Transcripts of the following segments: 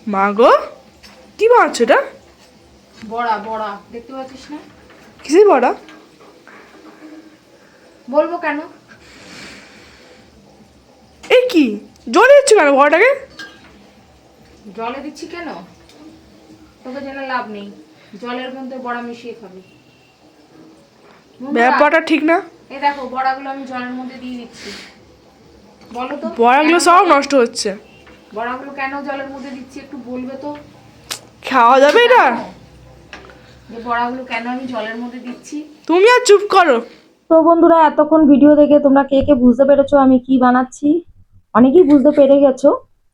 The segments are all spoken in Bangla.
মা গো, কি বানাচ্ছো এটা? বড়া বড়া দেখতে পাচ্ছিস না? কিসের বড়া? বলবো কেন? এই কি জলে দিচ্ছ কেন বড়াটাকে? জলে দিচ্ছি কেন? তোকে জেনে লাভ নেই। জলের মধ্যে বড়া মিশিয়ে খাবি। ব্যাপারটা ঠিক না। এই দেখো বড়াগুলো আমি জলের মধ্যে দিয়ে দিচ্ছি। বলো তো বড়াগুলো কেন সব নষ্ট হচ্ছে। বড়াগুলো কেন জলের মধ্যে দিচ্ছি একটু বলবে তো? খাওয়া যাবে এটা? যে বড়াগুলো কেন আমি জলের মধ্যে দিচ্ছি? তুমি আর চুপ করো। তো বন্ধুরা, এতক্ষণ ভিডিও দেখে তোমরা কে কে বুঝতে পেরেছো আমি কি বানাচ্ছি? অনেকেই বুঝতে পেরে গেছো।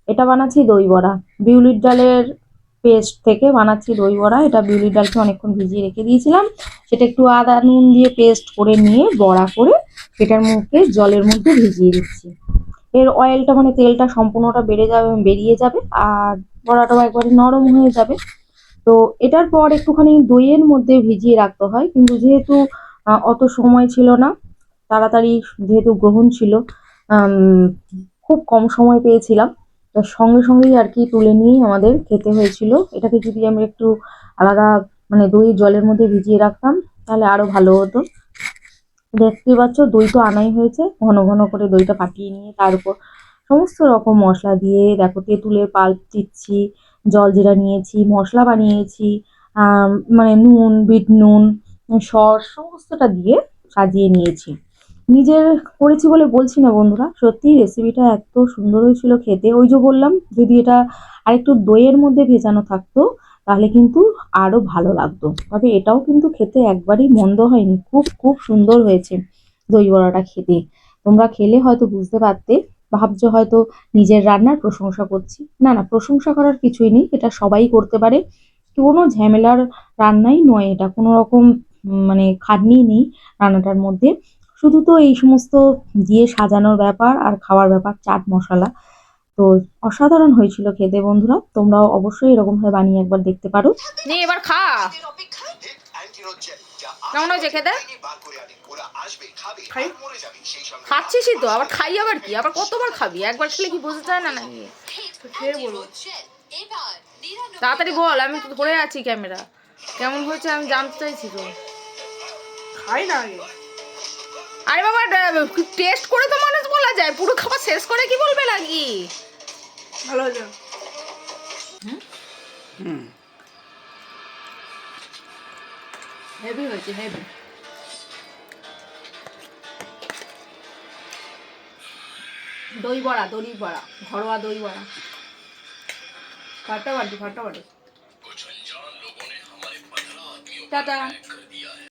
এটা বানাচ্ছি দই বড়া। বিউলির ডালের পেস্ট থেকে বানাচ্ছি দই বড়া। এটা বিউলির ডালকে অনেকক্ষণ ভিজিয়ে রেখে দিয়েছিলাম। সেটা একটু আদা নুন দিয়ে পেস্ট করে নিয়ে বড়া করে সেটার মুখে জলের মধ্যে ভিজিয়ে দিচ্ছি। এর অয়েলটা মানে তেলটা সম্পূর্ণটা বেরিয়ে যাবে আর বড়াটাও একবারে নরম হয়ে যাবে। তো এটার পর একটুখানি দইয়ের মধ্যে ভিজিয়ে রাখতে হয়, কিন্তু যেহেতু অত সময় ছিল না, তাড়াতাড়ি যেহেতু গ্রহণ ছিল, আম, খুব কম সময় পেয়েছিলাম, তো সঙ্গে সঙ্গেই আর কি তুলে নিয়েই আমাদের খেতে হয়েছিল। এটাকে যদি আমি একটু আলাদা মানে দই জলের মধ্যে ভিজিয়ে রাখতাম তাহলে আরো ভালো হতো। দেখতে পাচ্ছ দই তো আনাই হয়েছে, ঘন ঘন করে দইটা ফাটিয়ে নিয়ে তার উপর সমস্ত রকম মশলা দিয়ে দেখো তেঁতুলের পাল্প দিচ্ছি, জলজিরা নিয়েছি, মশলা বানিয়েছি, মানে নুন, বিট নুন, সস সমস্তটা দিয়ে সাজিয়ে নিয়েছি। নিজের করেছি বলে বলছি না বন্ধুরা, সত্যি রেসিপিটা এত সুন্দর হয়েছিল খেতে। ওই যে বললাম, যদি এটা আরেকটু দইয়ের মধ্যে ভেজানো থাকতো তাহলে কিন্তু আরো ভালো লাগতো। তবে এটাও কিন্তু খেতে একবারই মন্দ হয়নি, খুব খুব সুন্দর হয়েছে দই বড়াটা খেতে। তোমরা খেলে হয়তো বুঝতে পারতে, ভাবছো হয়তো নিজের রান্নার প্রশংসা করছি। না না, প্রশংসা করার কিছুই নেই, এটা সবাই করতে পারে। কোনো ঝামেলার রান্নাই নয় এটা, কোনো রকম মানে খাটনি নেই রান্নাটার মধ্যে। শুধু তো এই সমস্ত দিয়ে সাজানোর ব্যাপার আর খাওয়ার ব্যাপার, চাট মশলা। তো অসাধারণ হয়েছিল খেতে বন্ধুরা, তোমরাও অবশ্যই এরকম ভাবে বানিয়ে একবার দেখতে পারো। নে এবার খা। কেমন হয়েছে খেতে? খাই। খাচ্ছিসই তো, আবার খাই আবার কি? আবার কতবার খাবি? একবার খেলে কি বুঝতে চায় না নাকি? খেয়ে বলবো। তাড়াতাড়ি বল, আমি তো ধরে আছি ক্যামেরা। কেমন হয়েছে আমি জানতে চাইছি তো। খাই না আগে। আরে বাবা, টেস্ট করে তো মানুষ বলা যায়, পুরো খাবার শেষ করে কি বলবে নাকি? ভালো হয়েছে। হেভি হয়েছে, হেভি। দই বড়া, দই বড়া, ঘরোয়া দই বড়া। ফাটাফাটি ফাটাফাটি। টাটা।